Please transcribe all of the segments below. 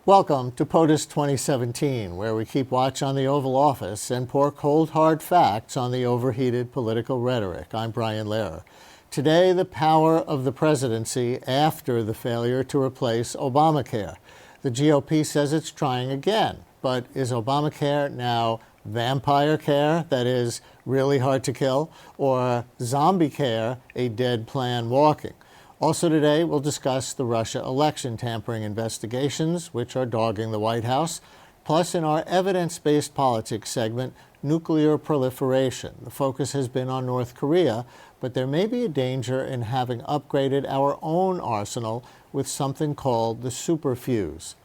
Welcome to POTUS 2017, where we keep watch on the Oval Office and pour cold, hard facts on the overheated political rhetoric. I'm Brian Lehrer. Today, the power of the presidency after the failure to replace Obamacare. The GOP says it's trying again, but is Obamacare now vampire care, that is, really hard to kill, or zombie care, a dead plan walking? Also today, we'll discuss the Russia election tampering investigations, which are dogging the White House. Plus, in our evidence-based politics segment, nuclear proliferation. The focus has been on North Korea, but there may be a danger in having upgraded our own arsenal with something called the Superfuze.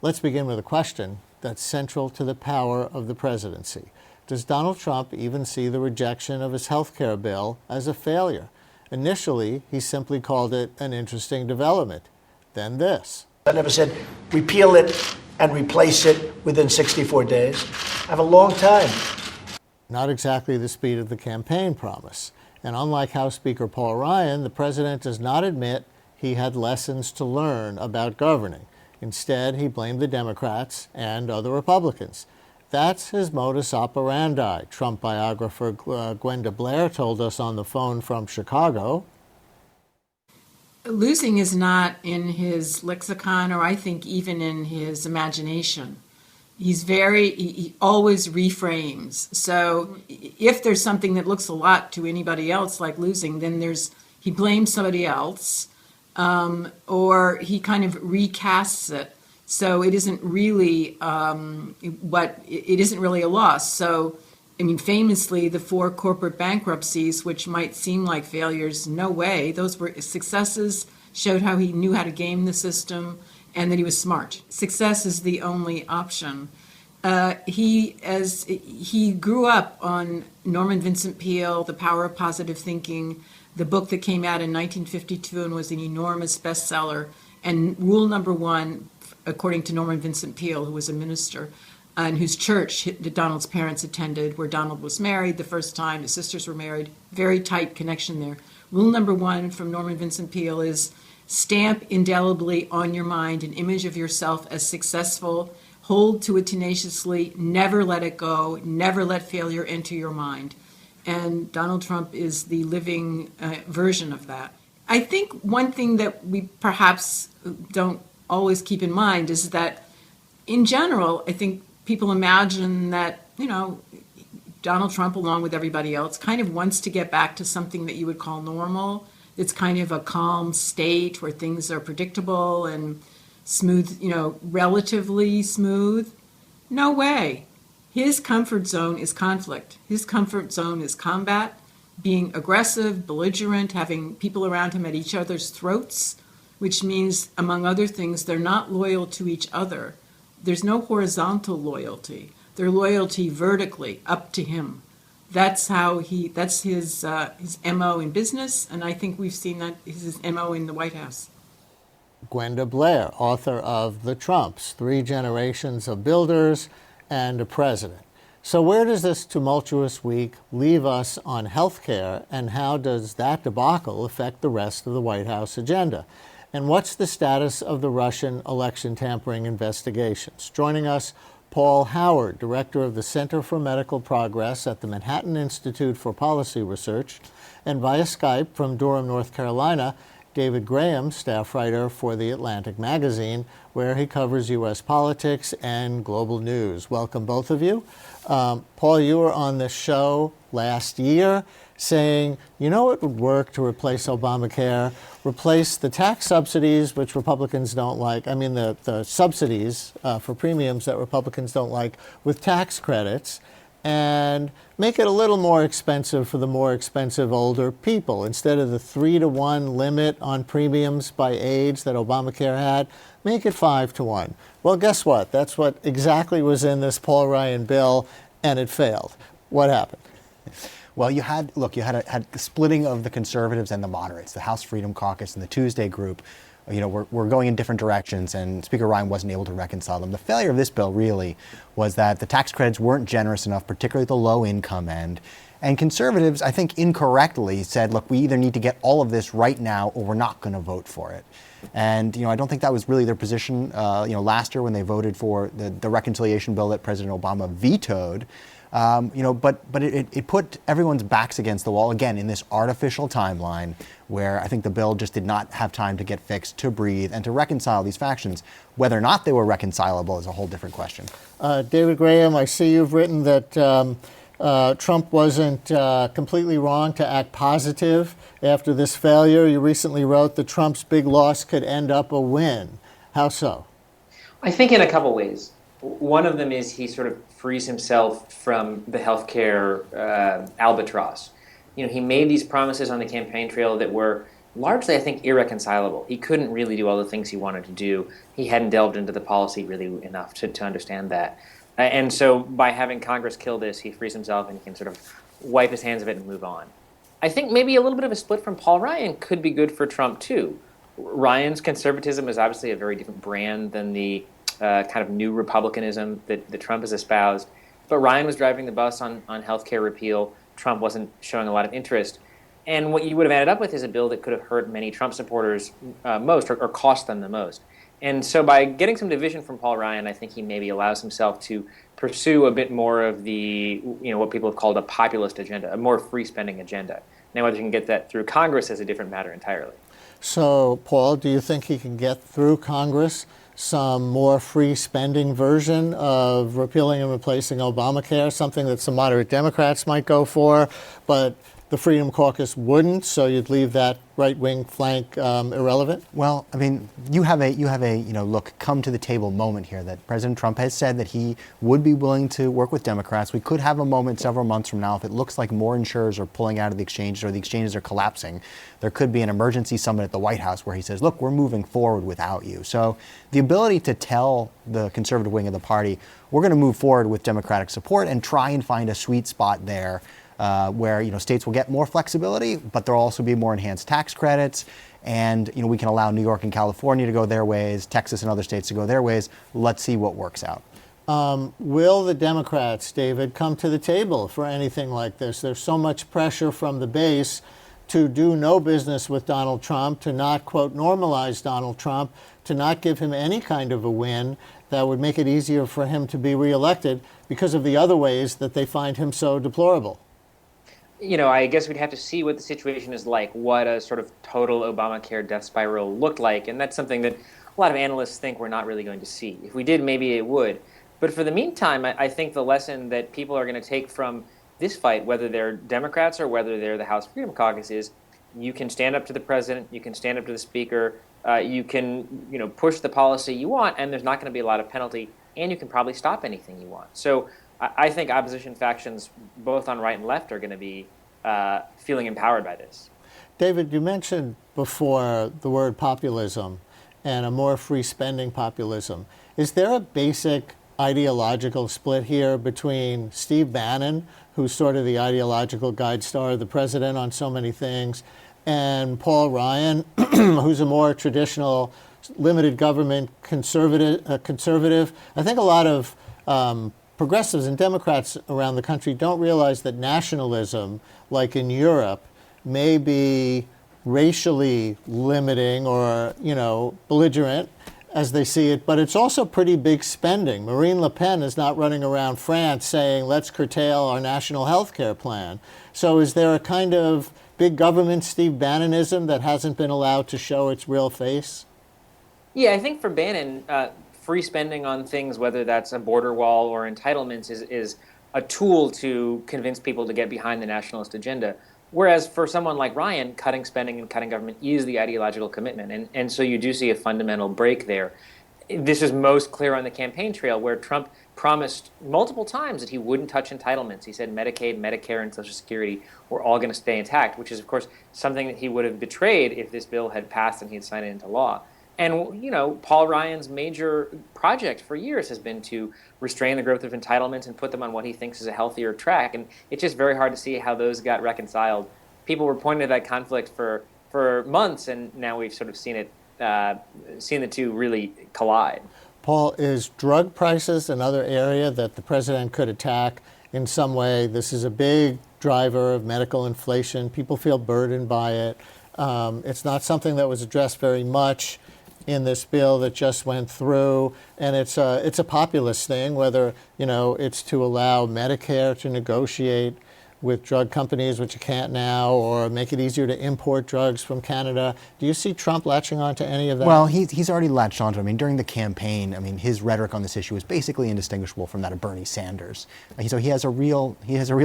Let's begin with a question that's central to the power of the presidency. Does Donald Trump even see the rejection of his health care bill as a failure? Initially, he simply called it an interesting development. Then this. I never said repeal it and replace it within 64 days. I have a long time. Not exactly the speed of the campaign promise. And unlike House Speaker Paul Ryan, the president does not admit he had lessons to learn about governing. Instead, he blamed the Democrats and other Republicans. That's his modus operandi, Trump biographer Gwenda Blair told us on the phone from Chicago. Losing is not in his lexicon, or I think even in his imagination. He always reframes. So if there's something that looks a lot to anybody else like losing, then he blames somebody else, or he kind of recasts it. So it isn't really it isn't really a loss. So, I mean, famously, the 4 corporate bankruptcies, which might seem like failures, no way. Those were successes, showed how he knew how to game the system and that he was smart. Success is the only option. He grew up on Norman Vincent Peale, The Power of Positive Thinking, the book that came out in 1952 and was an enormous bestseller. And rule number 1, according to Norman Vincent Peale, who was a minister, and whose church Donald's parents attended, where Donald was married the first time, his sisters were married, very tight connection there. Rule number 1 from Norman Vincent Peale is stamp indelibly on your mind an image of yourself as successful, hold to it tenaciously, never let it go, never let failure enter your mind. And Donald Trump is the living version of that. I think one thing that we perhaps don't always keep in mind is that, in general, I think people imagine that, Donald Trump, along with everybody else, kind of wants to get back to something that you would call normal. It's kind of a calm state where things are predictable and smooth, relatively smooth. No way. His comfort zone is conflict. His comfort zone is combat, being aggressive, belligerent, having people around him at each other's throats, which means, among other things, they're not loyal to each other. There's no horizontal loyalty. They're loyalty vertically, up to him. That's his MO in business, and I think we've seen that his MO in the White House. Gwenda Blair, author of The Trumps, 3 Generations of Builders and a President. So where does this tumultuous week leave us on health care, and how does that debacle affect the rest of the White House agenda? And what's the status of the Russian election tampering investigations? Joining us, Paul Howard, director of the Center for Medical Progress at the Manhattan Institute for Policy Research, and via Skype from Durham, North Carolina, David Graham, staff writer for The Atlantic magazine, where he covers U.S. politics and global news. Welcome, both of you. Paul, you were on the show last year saying, it would work to replace Obamacare, replace the tax subsidies, which Republicans don't like, the subsidies for premiums that Republicans don't like, with tax credits, and make it a little more expensive for the more expensive older people. Instead of the 3-to-1 limit on premiums by age that Obamacare had, make it 5-to-1. Well, guess what? That's what exactly was in this Paul Ryan bill, and it failed. What happened? Well, you had a splitting of the conservatives and the moderates, the House Freedom Caucus and the Tuesday group. We're going in different directions, and Speaker Ryan wasn't able to reconcile them. The failure of this bill really was that the tax credits weren't generous enough, particularly at the low income end. And conservatives, I think incorrectly, said, look, we either need to get all of this right now or we're not going to vote for it. And I don't think that was really their position. Last year when they voted for the reconciliation bill that President Obama vetoed, but it put everyone's backs against the wall again in this artificial timeline where I think the bill just did not have time to get fixed, to breathe, and to reconcile these factions. Whether or not they were reconcilable is a whole different question. David Graham, I see you've written that Trump wasn't completely wrong to act positive after this failure. You recently wrote that Trump's big loss could end up a win. How so? I think in a couple ways. One of them is he sort of frees himself from the healthcare albatross. He made these promises on the campaign trail that were largely, I think, irreconcilable. He couldn't really do all the things he wanted to do. He hadn't delved into the policy really enough to understand that. And so by having Congress kill this, he frees himself and he can sort of wipe his hands of it and move on. I think maybe a little bit of a split from Paul Ryan could be good for Trump, too. Ryan's conservatism is obviously a very different brand than the kind of new republicanism that Trump has espoused. But Ryan was driving the bus on healthcare repeal. Trump wasn't showing a lot of interest. And what you would have ended up with is a bill that could have hurt many Trump supporters most or cost them the most. And so by getting some division from Paul Ryan, I think he maybe allows himself to pursue a bit more of the, what people have called a populist agenda, a more free spending agenda. Now, whether he can get that through Congress is a different matter entirely. So, Paul, do you think he can get through Congress some more free spending version of repealing and replacing Obamacare, something that some moderate Democrats might go for, but the Freedom Caucus wouldn't, so you'd leave that right-wing flank irrelevant? Well, I mean, you have a look, come to the table moment here that President Trump has said that he would be willing to work with Democrats. We could have a moment several months from now if it looks like more insurers are pulling out of the exchanges or the exchanges are collapsing. There could be an emergency summit at the White House where he says, look, we're moving forward without you. So the ability to tell the conservative wing of the party, we're going to move forward with Democratic support and try and find a sweet spot there where states will get more flexibility, but there'll also be more enhanced tax credits, and we can allow New York and California to go their ways, Texas and other states to go their ways. Let's see what works out. Will the Democrats, David, come to the table for anything like this? There's so much pressure from the base to do no business with Donald Trump, to not, quote, normalize Donald Trump, to not give him any kind of a win that would make it easier for him to be reelected because of the other ways that they find him so deplorable. I guess we'd have to see what the situation is like, what a sort of total Obamacare death spiral looked like. And that's something that a lot of analysts think we're not really going to see. If we did, maybe it would. But for the meantime, I think the lesson that people are going to take from this fight, whether they're Democrats or whether they're the House Freedom Caucus, is you can stand up to the president, you can stand up to the speaker, you can push the policy you want, and there's not going to be a lot of penalty, and you can probably stop anything you want. So I think opposition factions, both on right and left, are going to be feeling empowered by this. David, you mentioned before the word populism and a more free spending populism. Is there a basic ideological split here between Steve Bannon, who's sort of the ideological guide star of the president on so many things, and Paul Ryan, who's a more traditional limited government conservative? I think a lot of progressives and Democrats around the country don't realize that nationalism, like in Europe, may be racially limiting or, belligerent as they see it, but it's also pretty big spending. Marine Le Pen is not running around France saying, let's curtail our national health care plan. So is there a kind of big government Steve Bannonism that hasn't been allowed to show its real face? Yeah, I think for Bannon, free spending on things, whether that's a border wall or entitlements, is a tool to convince people to get behind the nationalist agenda. Whereas for someone like Ryan, cutting spending and cutting government is the ideological commitment. And so you do see a fundamental break there. This is most clear on the campaign trail, where Trump promised multiple times that he wouldn't touch entitlements. He said Medicaid, Medicare, and Social Security were all going to stay intact, which is, of course, something that he would have betrayed if this bill had passed and he had signed it into law. And Paul Ryan's major project for years has been to restrain the growth of entitlements and put them on what he thinks is a healthier track. And it's just very hard to see how those got reconciled. People were pointing to that conflict for months, and now we've sort of seen the two really collide. Paul, is drug prices another area that the president could attack in some way? This is a big driver of medical inflation. People feel burdened by it. It's not something that was addressed very much in this bill that just went through, and it's a populist thing, whether it's to allow Medicare to negotiate with drug companies, which you can't now, or make it easier to import drugs from Canada. Do you see Trump latching on to any of that? Well, he's already latched onto it. I mean, during the campaign, his rhetoric on this issue is basically indistinguishable from that of Bernie Sanders. So he has a real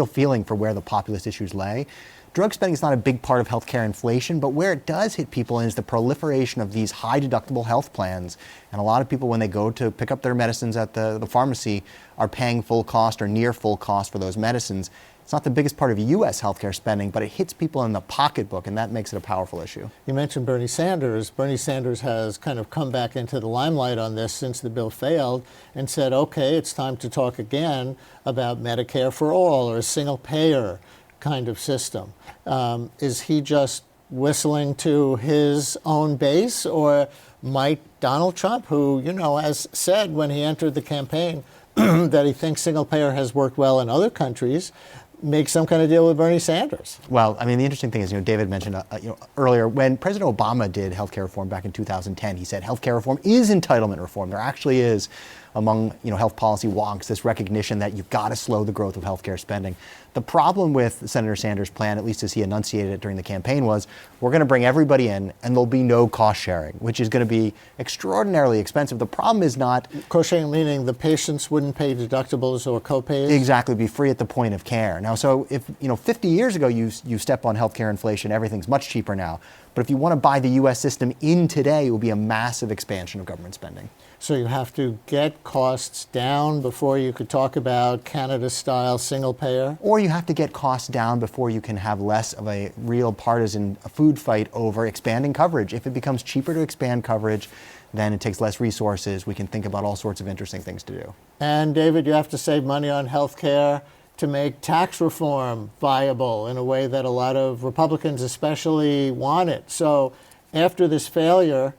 feeling for where the populist issues lay. Drug spending is not a big part of healthcare inflation, but where it does hit people is the proliferation of these high deductible health plans. And a lot of people, when they go to pick up their medicines at the pharmacy, are paying full cost or near full cost for those medicines. It's not the biggest part of U.S. healthcare spending, but it hits people in the pocketbook, and that makes it a powerful issue. You mentioned Bernie Sanders. Bernie Sanders has kind of come back into the limelight on this since the bill failed and said, okay, it's time to talk again about Medicare for all or a single payer kind of system. Is he just whistling to his own base, or might Donald Trump, who, has said when he entered the campaign that he thinks single payer has worked well in other countries, make some kind of deal with Bernie Sanders? Well, the interesting thing is, David mentioned earlier, when President Obama did healthcare reform back in 2010, he said healthcare reform is entitlement reform. There actually is, among health policy wonks, this recognition that you've got to slow the growth of healthcare spending. The problem with Senator Sanders' plan, at least as he enunciated it during the campaign, was we're going to bring everybody in and there'll be no cost sharing, which is going to be extraordinarily expensive. The problem is not... Cost sharing meaning the patients wouldn't pay deductibles or copays? Exactly, be free at the point of care. Now, so if 50 years ago you step on healthcare inflation, everything's much cheaper now. But if you want to buy the U.S. system in today, it will be a massive expansion of government spending. So you have to get costs down before you could talk about Canada-style single payer? Or you have to get costs down before you can have less of a real partisan food fight over expanding coverage. If it becomes cheaper to expand coverage, then it takes less resources. We can think about all sorts of interesting things to do. And David, you have to save money on health care to make tax reform viable in a way that a lot of Republicans especially want it. So after this failure,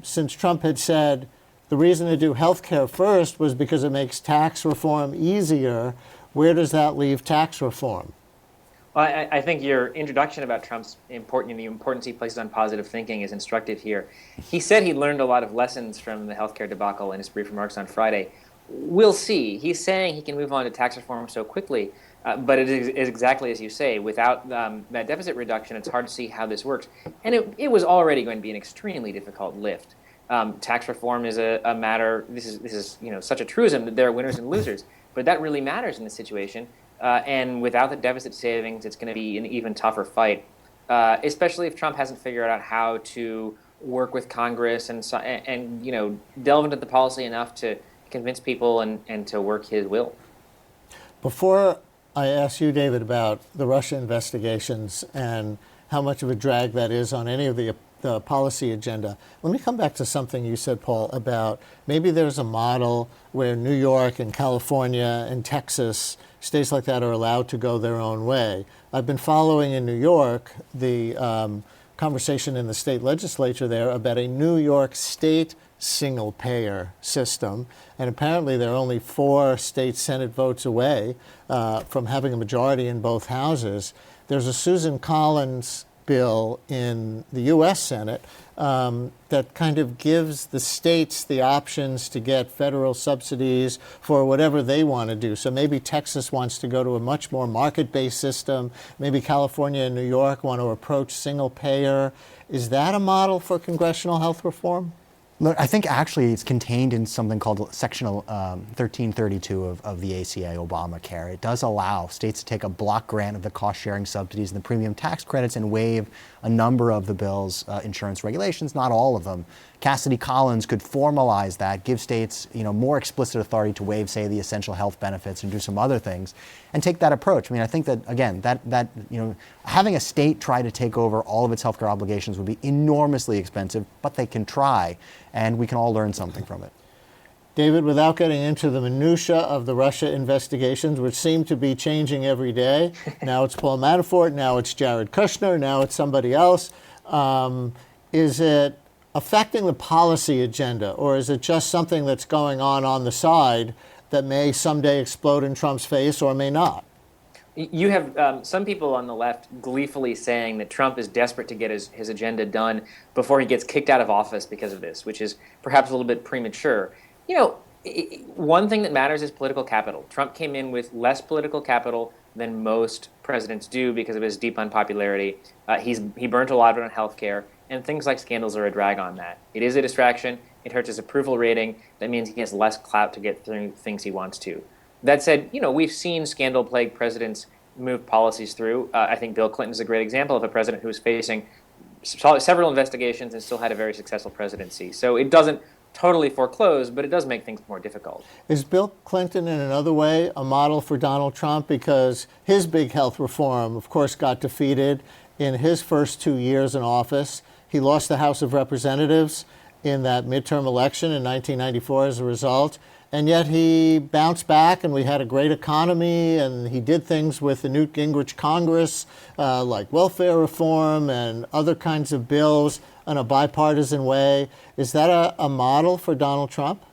since Trump had said the reason to do health care first was because it makes tax reform easier, where does that leave tax reform? Well, I think your introduction about Trump's the importance he places on positive thinking is instructive here. He said he learned a lot of lessons from the healthcare debacle in his brief remarks on Friday. We'll see. He's saying he can move on to tax reform so quickly, but it is exactly as you say. Without that deficit reduction, it's hard to see how this works. And it was already going to be an extremely difficult lift. Tax reform is a matter. This is such a truism that there are winners and losers, but that really matters in this situation. And without the deficit savings, it's going to be an even tougher fight, especially if Trump hasn't figured out how to work with Congress and delve into the policy enough to convince people and to work his will. Before I ask you, David, about the Russia investigations and how much of a drag that is on any of the policy agenda, let me come back to something you said, Paul, about maybe there's a model where New York and California and Texas, states like that, are allowed to go their own way. I've been following in New York the conversation in the state legislature there about a New York state single-payer system, and apparently there are only 4 state Senate votes away from having a majority in both houses. There's a Susan Collins bill in the U.S. Senate that kind of gives the states the options to get federal subsidies for whatever they want to do. So maybe Texas wants to go to a much more market-based system. Maybe California and New York want to approach single-payer. Is that a model for congressional health reform? Look, I think actually it's contained in something called Section 1332 of the ACA, Obamacare. It does allow states to take a block grant of the cost-sharing subsidies and the premium tax credits and waive a number of the bill's insurance regulations, not all of them. Cassidy Collins could formalize that, give states, more explicit authority to waive, say, the essential health benefits and do some other things, and take that approach. I mean, I think that again, having a state try to take over all of its healthcare obligations would be enormously expensive, but they can try, and we can all learn something from it. David, without getting into the minutia of the Russia investigations, which seem to be changing every day, now it's Paul Manafort, now it's Jared Kushner, now it's somebody else, is it affecting the policy agenda, or is it just something that's going on the side that may someday explode in Trump's face or may not? You have some people on the left gleefully saying that Trump is desperate to get his agenda before he gets kicked out of office because of this, which is perhaps a little bit premature. One thing that matters is political capital. Trump came in with less political capital than most presidents do because of his deep unpopularity. He burnt a lot of it on healthcare, and things like scandals are a drag on that. It is a distraction. It hurts his approval rating. That means he has less clout to get through things he wants to. That said, we've seen scandal-plagued presidents move policies through. I think Bill Clinton is a great example of a president who was facing several investigations and still had a very successful presidency. So it doesn't totally foreclose, but it does make things more difficult. Is Bill Clinton, in another way, a model for Donald Trump? Because his big health reform, of course, got defeated in his first 2 years in office. He lost the House of Representatives in that midterm election in 1994 as a result. And yet he bounced back, and we had a great economy, and he did things with the Newt Gingrich Congress, like welfare reform and other kinds of bills in a bipartisan way. Is that a model for Donald Trump?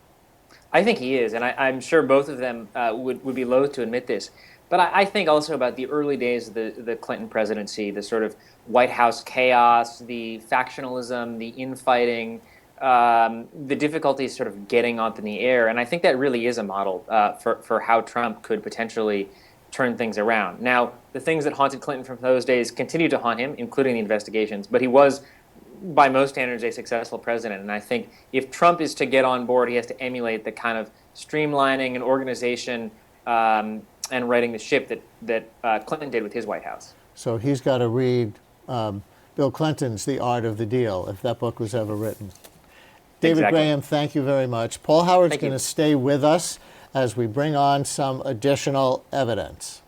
I think he is, and I'm sure both of them would be loath to admit this. But I think also about the early days of the Clinton presidency, the sort of White House chaos, the factionalism, the infighting, the difficulties sort of getting up in the air. And I think that really is a model for how Trump could potentially turn things around. Now, the things that haunted Clinton from those days continue to haunt him, including the investigations. But he was, by most standards, a successful president. And I think if Trump is to get on board, he has to emulate the kind of streamlining and organization and righting the ship that Clinton did with his White House. So he's got to read Bill Clinton's The Art of the Deal, if that book was ever written. David Exactly. Graham, thank you very much. Paul Howard's Thank you. going to stay with us as we bring on some additional evidence.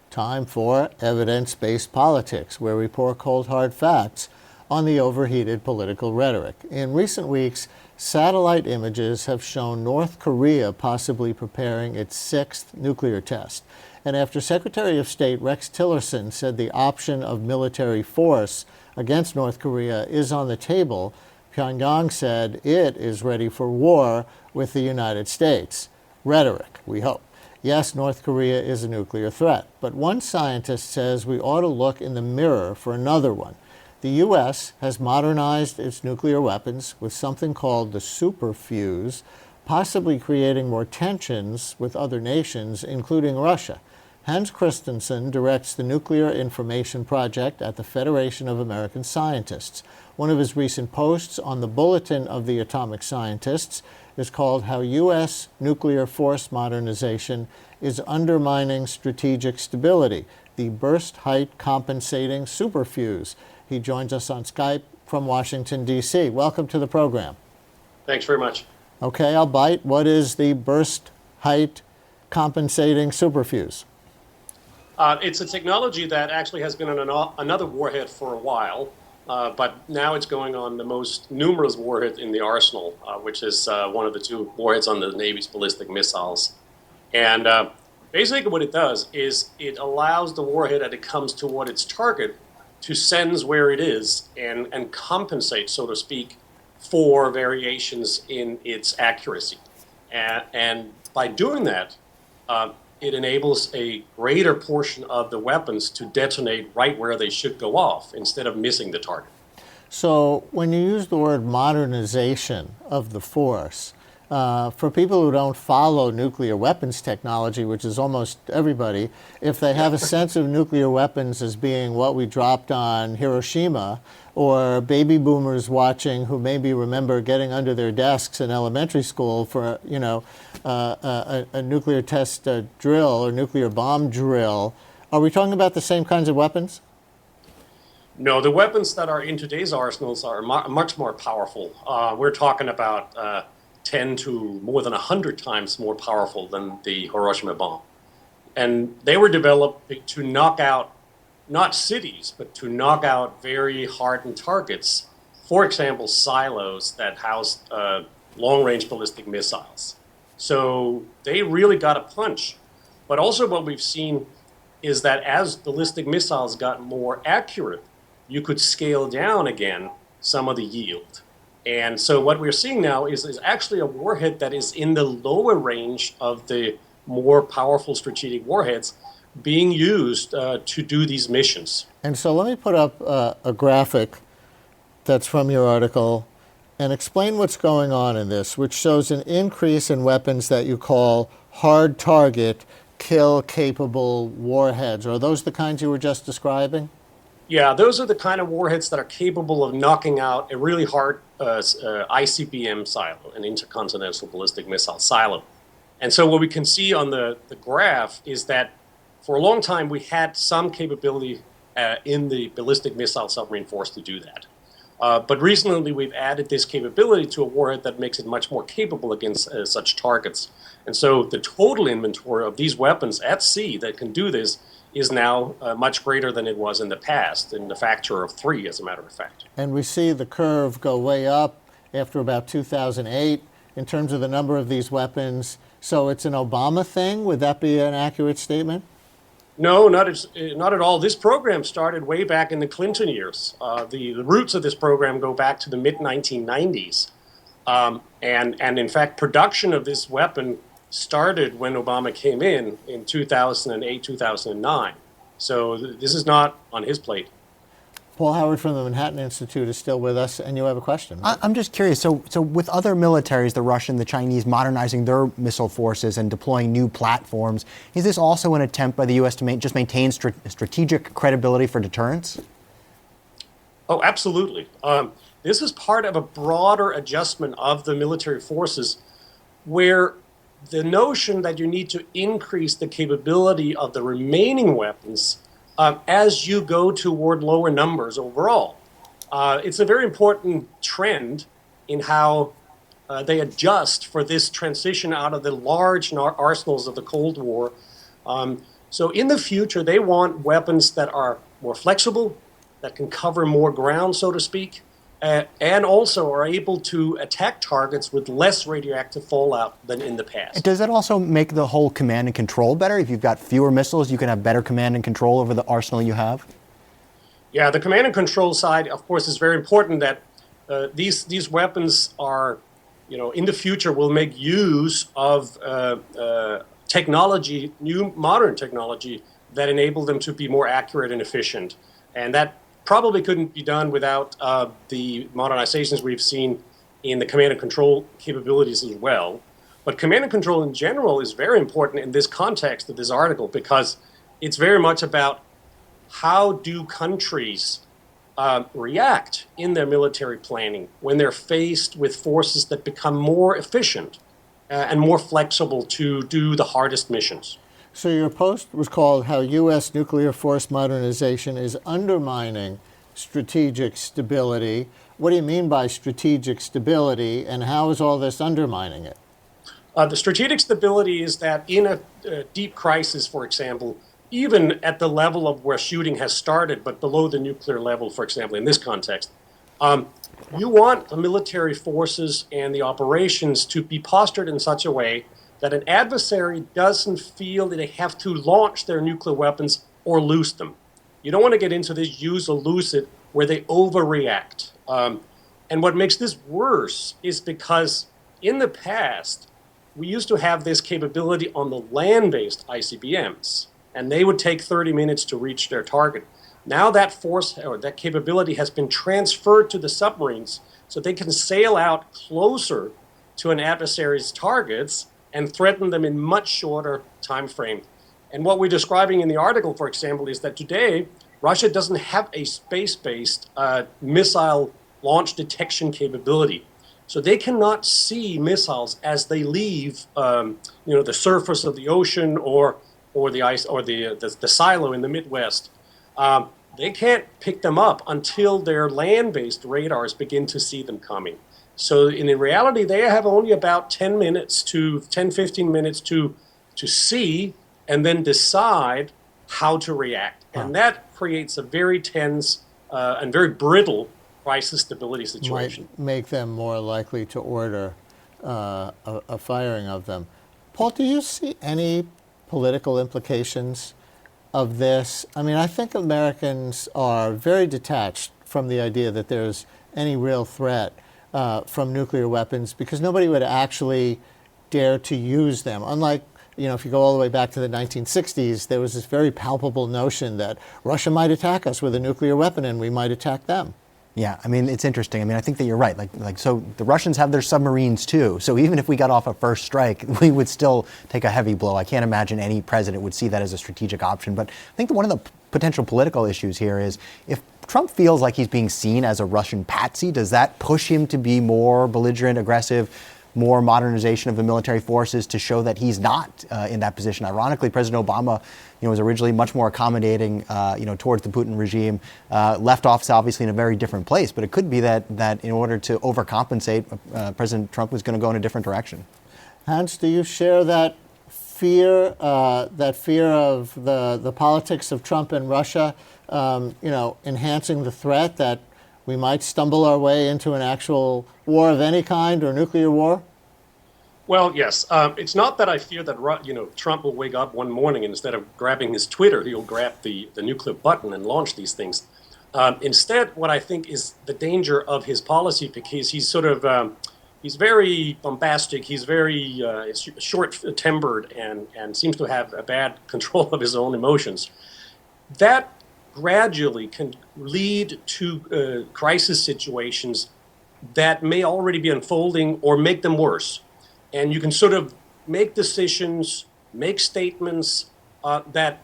Time for Evidence-Based Politics, where we pour cold hard facts on the overheated political rhetoric. In recent weeks, satellite images have shown North Korea possibly preparing its 6th nuclear test. And after Secretary of State Rex Tillerson said the option of military force against North Korea is on the table, Pyongyang said it is ready for war with the United States. Rhetoric, we hope. Yes, North Korea is a nuclear threat, but one scientist says we ought to look in the mirror for another one. The U.S. has modernized its nuclear weapons with something called the Superfuze, possibly creating more tensions with other nations, including Russia. Hans Kristensen directs the Nuclear Information Project at the Federation of American Scientists. One of his recent posts on the Bulletin of the Atomic Scientists is called How U.S. Nuclear Force Modernization is Undermining Strategic Stability, the Burst Height Compensating Superfuze. He joins us on Skype from Washington, D.C. Welcome to the program. Thanks very much. Okay, I'll bite. What is the Burst Height Compensating Superfuze? It's a technology that actually has been on another warhead for a while, but now it's going on the most numerous warhead in the arsenal, which is one of the 2 warheads on the Navy's ballistic missiles. And basically what it does is it allows the warhead as it comes toward its target to sense where it is and compensate, so to speak, for variations in its accuracy. And by doing that, it enables a greater portion of the weapons to detonate right where they should go off instead of missing the target. So when you use the word modernization of the force, for people who don't follow nuclear weapons technology, which is almost everybody, if they have a sense of nuclear weapons as being what we dropped on Hiroshima, or baby boomers watching who maybe remember getting under their desks in elementary school for a nuclear test drill or nuclear bomb drill, are we talking about the same kinds of weapons? No, the weapons that are in today's arsenals are much more powerful. We're talking about 10 to more than 100 times more powerful than the Hiroshima bomb. And they were developed to knock out not cities, but to knock out very hardened targets. For example, silos that housed long-range ballistic missiles. So they really got a punch. But also what we've seen is that as ballistic missiles got more accurate, you could scale down again some of the yield. And so what we're seeing now is actually a warhead that is in the lower range of the more powerful strategic warheads being used to do these missions. And so let me put up a graphic that's from your article and explain what's going on in this, which shows an increase in weapons that you call hard target, kill-capable warheads. Are those the kinds you were just describing? Yeah, those are the kind of warheads that are capable of knocking out a really hard ICBM silo, an intercontinental ballistic missile silo. And so what we can see on the graph is that for a long time we had some capability in the ballistic missile submarine force to do that. But recently we've added this capability to a warhead that makes it much more capable against such targets. And so the total inventory of these weapons at sea that can do this is now much greater than it was in the past, in the factor of 3, as a matter of fact. And we see the curve go way up after about 2008 in terms of the number of these weapons. So it's an Obama thing? Would that be an accurate statement? No, not at all. This program started way back in the Clinton years. The roots of this program go back to the mid-1990s. And in fact, production of this weapon started when Obama came in 2008, 2009. So this is not on his plate. Paul Howard from the Manhattan Institute is still with us, and you have a question. Right? I'm just curious. So with other militaries, the Russian, the Chinese, modernizing their missile forces and deploying new platforms, is this also an attempt by the U.S. to just maintain strategic credibility for deterrence? Oh, absolutely. This is part of a broader adjustment of the military forces where the notion that you need to increase the capability of the remaining weapons as you go toward lower numbers overall. It's a very important trend in how they adjust for this transition out of the large arsenals of the Cold War. So in the future, they want weapons that are more flexible, that can cover more ground, so to speak, and also are able to attack targets with less radioactive fallout than in the past. Does that also make the whole command and control better? If you've got fewer missiles, you can have better command and control over the arsenal you have? Yeah, the command and control side, of course, is very important. That these weapons are, in the future will make use of technology, new modern technology that enable them to be more accurate and efficient. And that probably couldn't be done without the modernizations we've seen in the command and control capabilities as well. But command and control in general is very important in this context of this article because it's very much about how do countries react in their military planning when they're faced with forces that become more efficient and more flexible to do the hardest missions. So your post was called How U.S. Nuclear Force Modernization is Undermining Strategic Stability. What do you mean by strategic stability, and how is all this undermining it? The strategic stability is that in a deep crisis, for example, even at the level of where shooting has started, but below the nuclear level, for example, in this context, you want the military forces and the operations to be postured in such a way that an adversary doesn't feel that they have to launch their nuclear weapons or lose them. You don't want to get into this use or lose it where they overreact. And what makes this worse is because in the past, we used to have this capability on the land-based ICBMs, and they would take 30 minutes to reach their target. Now that force or that capability has been transferred to the submarines, so they can sail out closer to an adversary's targets and threaten them in much shorter time frame. And what we're describing in the article, for example, is that today Russia doesn't have a space-based missile launch detection capability. So they cannot see missiles as they leave, the surface of the ocean or the ice or the silo in the Midwest. They can't pick them up until their land-based radars begin to see them coming. So in reality, they have only about 15 minutes to see and then decide how to react. And that creates a very tense and very brittle crisis stability situation. Might make them more likely to order a firing of them. Paul, do you see any political implications of this? I mean, I think Americans are very detached from the idea that there's any real threat from nuclear weapons because nobody would actually dare to use them. Unlike, if you go all the way back to the 1960s, there was this very palpable notion that Russia might attack us with a nuclear weapon and we might attack them. Yeah, I mean, it's interesting. I mean, I think that you're right. So the Russians have their submarines too. So even if we got off a first strike, we would still take a heavy blow. I can't imagine any president would see that as a strategic option. But I think that one of the potential political issues here is if Trump feels like he's being seen as a Russian patsy, does that push him to be more belligerent, aggressive, more modernization of the military forces to show that he's not in that position? Ironically, President Obama, was originally much more accommodating, towards the Putin regime. Left office, obviously, in a very different place. But it could be that in order to overcompensate, President Trump was going to go in a different direction. Hans, do you share that fear of the politics of Trump and Russia, enhancing the threat that we might stumble our way into an actual war of any kind or nuclear war? Well, yes. It's not that I fear that Trump will wake up one morning and instead of grabbing his Twitter, he'll grab the nuclear button and launch these things. Instead, what I think is the danger of his policy, because he's sort of he's very bombastic, he's very short-tempered and seems to have a bad control of his own emotions. That gradually can lead to crisis situations that may already be unfolding or make them worse. And you can sort of make decisions, make statements that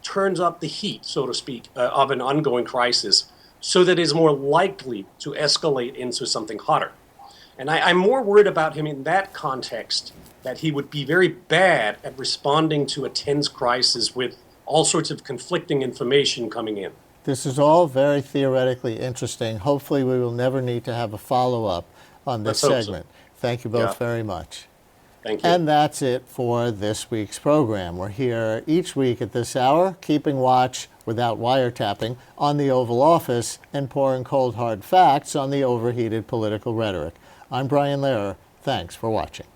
turns up the heat, so to speak, of an ongoing crisis so that it's more likely to escalate into something hotter. And I'm more worried about him in that context, that he would be very bad at responding to a tense crisis with all sorts of conflicting information coming in. This is all very theoretically interesting. Hopefully we will never need to have a follow-up on this segment. So. Thank you both very much. Thank you. And that's it for this week's program. We're here each week at this hour, keeping watch without wiretapping on the Oval Office and pouring cold hard facts on the overheated political rhetoric. I'm Brian Lehrer. Thanks for watching.